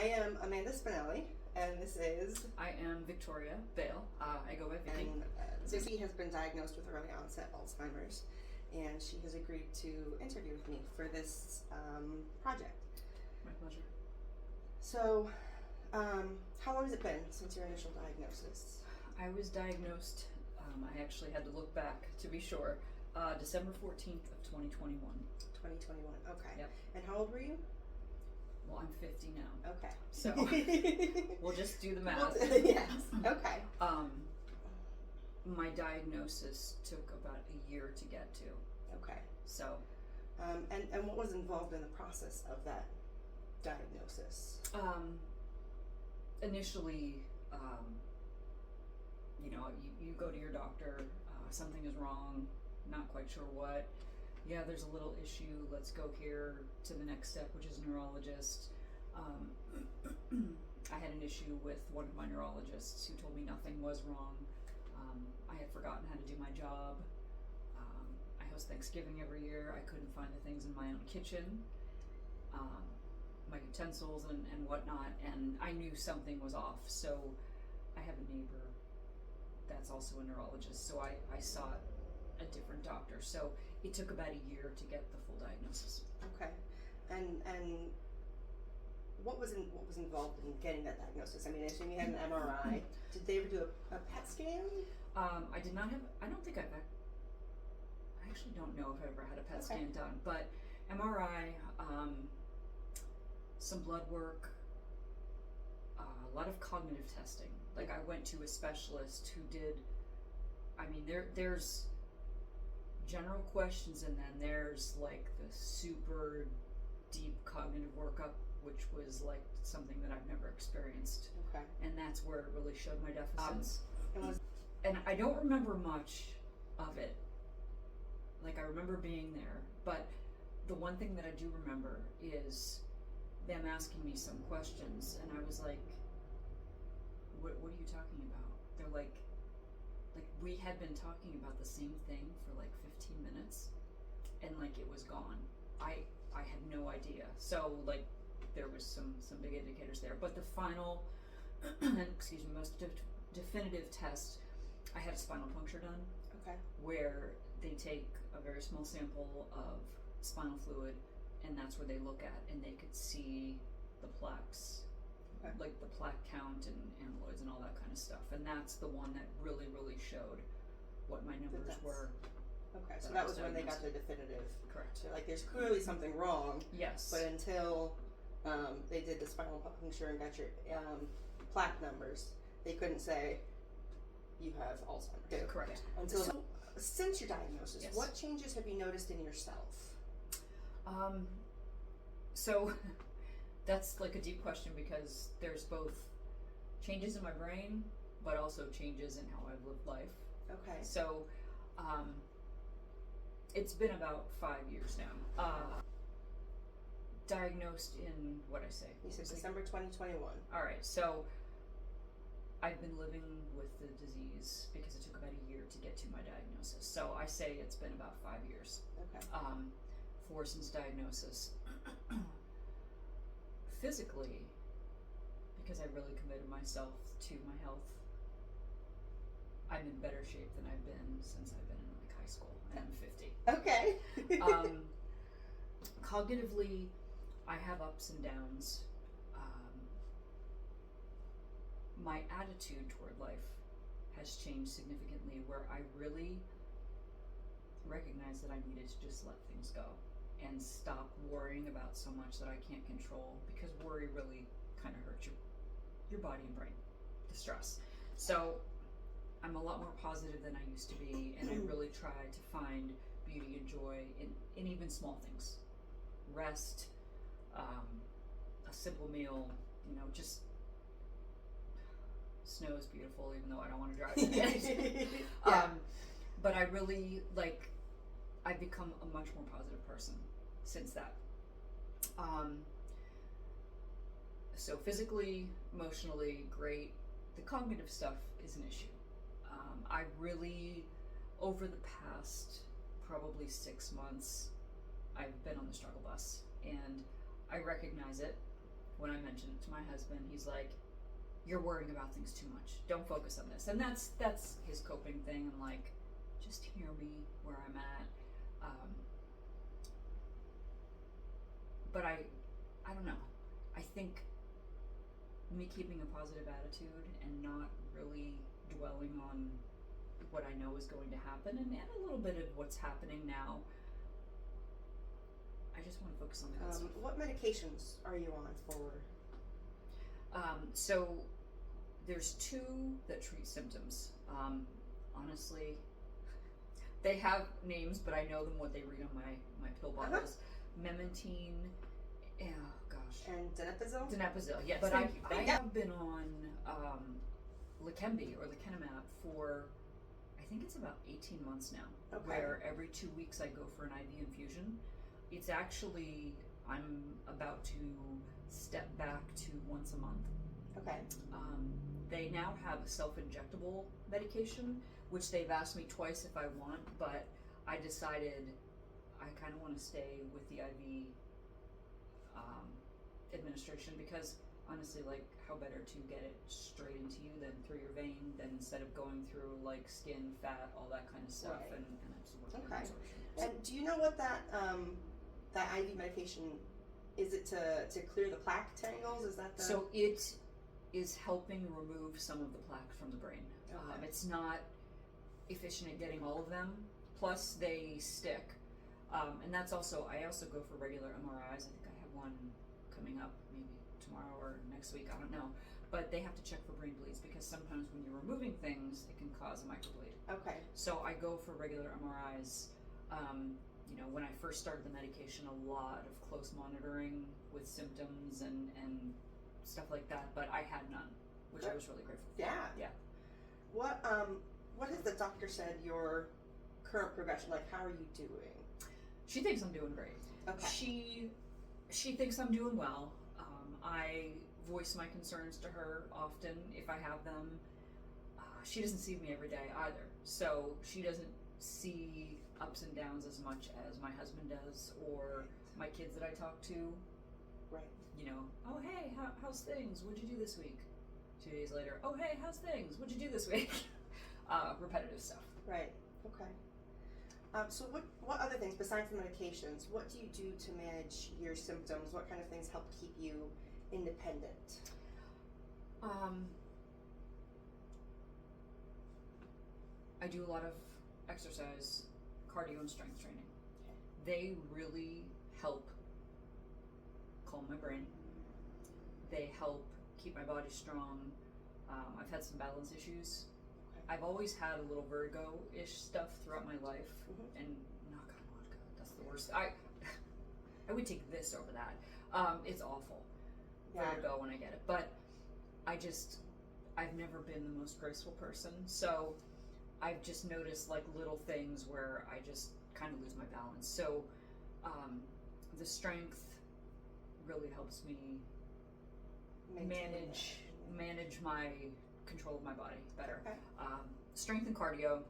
I am Amanda Spinelli, and this is... I am Victoria Bale. I go by Vicky. And Vicky has been diagnosed with early onset Alzheimer's, and she has agreed to interview with me for this project. My pleasure. So, how long has it been since your initial diagnosis? I was diagnosed, I actually had to look back to be sure, December 14th of 2021. 2021, okay. Yep. And how old were you? Well, I'm 50 now. Okay. So, we'll just do the math. Yes, okay. My diagnosis took about a year to get to. Okay. So. And what was involved in the process of that diagnosis? Initially, you go to your doctor, something is wrong, not quite sure what. Yeah, there's a little issue, let's go here to the next step, which is a neurologist. I had an issue with one of my neurologists who told me nothing was wrong. I had forgotten how to do my job. I host Thanksgiving every year. I couldn't find the things in my own kitchen, my utensils and whatnot, and I knew something was off. So I have a neighbor that's also a neurologist, so I sought a different doctor. So it took about a year to get the full diagnosis. Okay, and what was involved in getting that diagnosis? I mean, I assume you had an MRI. Did they ever do a PET scan? I did not have. I don't think I've. I actually don't know if I've ever had a PET scan done, but MRI, some blood work, a lot of cognitive testing. Like I went to a specialist who did. I mean, there's general questions, and then there's like the super deep cognitive workup, which was like something that I've never experienced. Okay. And that's where it really showed my deficits. And I don't remember much of it. Like I remember being there, but the one thing that I do remember is them asking me some questions, and I was like, what are you talking about? They're like we had been talking about the same thing for like 15 minutes, and like it was gone. I had no idea. So like there was some big indicators there, but the final, excuse me, most definitive test, I had a spinal puncture done. Okay. Where they take a very small sample of spinal fluid, and that's where they look at, and they could see the plaques, like the plaque count and amyloids and all that kind of stuff. And that's the one that really, really showed what my numbers were. Okay, so that was when they got the definitive. Correct. So like there's clearly something wrong. Yes. But until they did the spinal puncture and got your plaque numbers, they couldn't say you have Alzheimer's. Correct. Until since your diagnosis, yes. What changes have you noticed in yourself? So that's like a deep question, because there's both changes in my brain, but also changes in how I've lived life. Okay. So it's been about 5 years now. Diagnosed in, what I say? You said December 2021. All right, so I've been living with the disease because it took about a year to get to my diagnosis. So I say it's been about 5 years. Okay. Since diagnosis. Physically, because I really committed myself to my health, I'm in better shape than I've been since I've been in like high school, and I'm 50. Okay. Cognitively, I have ups and downs. My attitude toward life has changed significantly, where I really recognized that I needed to just let things go and stop worrying about so much that I can't control, because worry really kind of hurts your body and brain, the stress. So I'm a lot more positive than I used to be, and I really try to find beauty and joy in even small things. Rest, a simple meal, just snow is beautiful, even though I don't want to drive in it. Yeah. But I really, I've become a much more positive person since that. So physically, emotionally, great. The cognitive stuff is an issue. I really, over the past probably 6 months, I've been on the struggle bus, and I recognize it when I mentioned it to my husband, he's like, "You're worrying about things too much. Don't focus on this." And that's his coping thing. I'm like, just hear me where I'm at. But I don't know. I think me keeping a positive attitude and not really dwelling on what I know is going to happen, and a little bit of what's happening now. I just want to focus on the good stuff. What medications are you on for? So there's 2 that treat symptoms. Honestly, they have names, but I know them what they read on my pill bottles. Memantine, oh gosh. And donepezil? Donepezil, yes. But I have been on Leqembi or lecanemab for, I think it's about 18 months now. Okay. Where every 2 weeks I go for an IV infusion. It's actually, I'm about to step back to once a month. Okay. They now have a self-injectable medication, which they've asked me twice if I want, but I decided I kind of want to stay with the IV administration, because honestly, like, how better to get it straight into you than through your vein, than instead of going through like skin, fat, all that kind of stuff. Right. And I'm just working Okay. on absorption. And do you know what that IV medication, is it to clear the plaque tangles? Is that the... So it is helping remove some of the plaque from the brain. Okay. It's not efficient at getting all of them, plus they stick. And that's also, I also go for regular MRIs. I think I have one coming up maybe tomorrow or next week, I don't know. But they have to check for brain bleeds, because sometimes when you're removing things, it can cause a microbleed. Okay. So I go for regular MRIs. You know, when I first started the medication, a lot of close monitoring with symptoms and stuff like that, but I had none, which I was really grateful for. Yeah. What has the doctor said your current progression, like, how are you doing? She thinks I'm doing great. Okay. She thinks I'm doing well. I voice my concerns to her often if I have them. She doesn't see me every day either, so she doesn't see ups and downs as much as my husband does, or my kids that I talk to. Right. You know, oh hey, how's things? What'd you do this week? 2 days later, oh hey, how's things? What'd you do this week? Repetitive stuff. Right. Okay. So what other things besides the medications? What do you do to manage your symptoms? What kind of things help keep you independent? I do a lot of exercise, cardio, and strength training. Okay. They really help calm my brain. They help keep my body strong. I've had some balance issues. Okay. I've always had a little vertigo-ish stuff throughout my life, Mm-hmm. and knock on wood, God, that's the worst. I would take this over that. It's awful, vertigo when I get it. But I've never been the most graceful person, so I've just noticed like little things where I just kind of lose my balance. So the strength really helps me manage my control of my body better. Okay. Strength and cardio.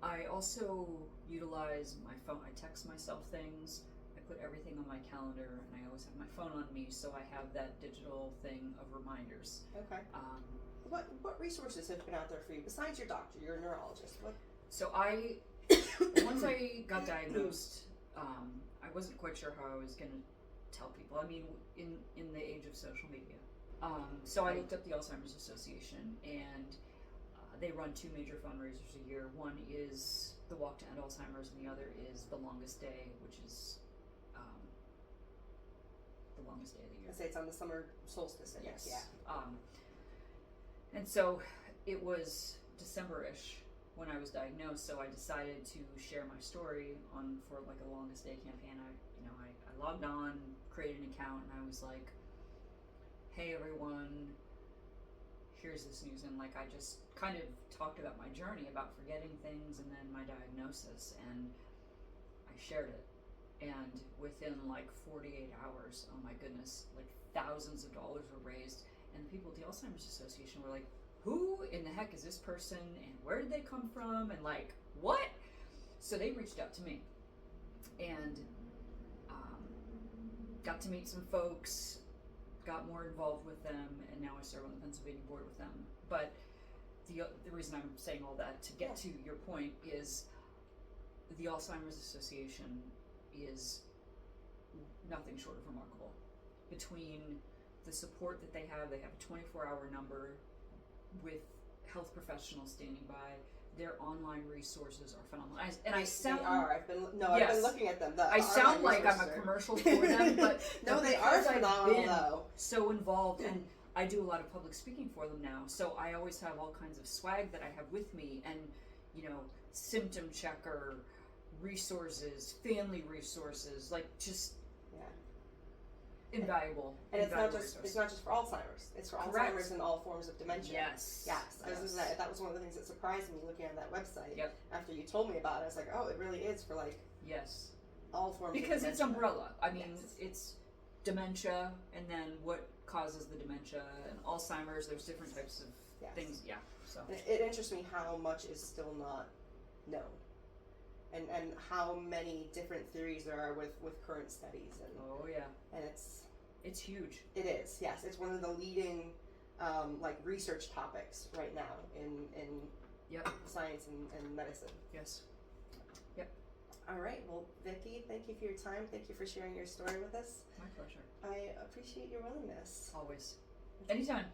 I also utilize my phone. I text myself things. I put everything on my calendar, and I always have my phone on me, so I have that digital thing of reminders. Okay. What resources have been out there for you besides your doctor? You're a neurologist. So once I got diagnosed, I wasn't quite sure how I was going to tell people. I mean, in the age of social media. So I looked up the Alzheimer's Association, and they run 2 major fundraisers a year. One is the Walk to End Alzheimer's, and the other is the Longest Day, which is the longest day of the year. I say it's on the summer solstice. Yes. Yeah. And so it was December-ish when I was diagnosed, so I decided to share my story for like a Longest Day campaign. I logged on, created an account, and I was like, hey everyone, here's this news. And like I just kind of talked about my journey, about forgetting things, and then my diagnosis, and I shared it. And within like 48 hours, oh my goodness, like thousands of dollars were raised. And the people at the Alzheimer's Association were like, who in the heck is this person, and where did they come from, and like, what? So they reached out to me. And got to meet some folks, got more involved with them, and now I serve on the Pennsylvania board with them. But the reason I'm saying all that to get to your point is the Alzheimer's Association is nothing short of remarkable. Between the support that they have a 24-hour number with health professionals standing by. Their online resources are phenomenal. They are. I've been looking at them. I sound like I'm a commercial for them, but no, they are phenomenal though. So involved, and I do a lot of public speaking for them now. So I always have all kinds of swag that I have with me, and symptom checker, resources, family resources, like just invaluable. And invaluable it's not just for Alzheimer's. It's for Alzheimer's and all forms of dementia. Yes. That was one of the things that surprised me looking at that website. Yep. After you told me about it, I was like, oh, it really is for all forms of dementia. Because it's umbrella. I mean, it's dementia, and then what causes the dementia, and Alzheimer's. There's different types of things. Yeah. So it interests me how much is still not known. And how many different theories there are with current studies and it's huge. It is, yes. It's one of the leading research topics right now in science and medicine. Yes. All right. Well, Vicki, thank you for your time. Thank you for sharing your story with us. My pleasure. I appreciate your willingness. Always. Anytime.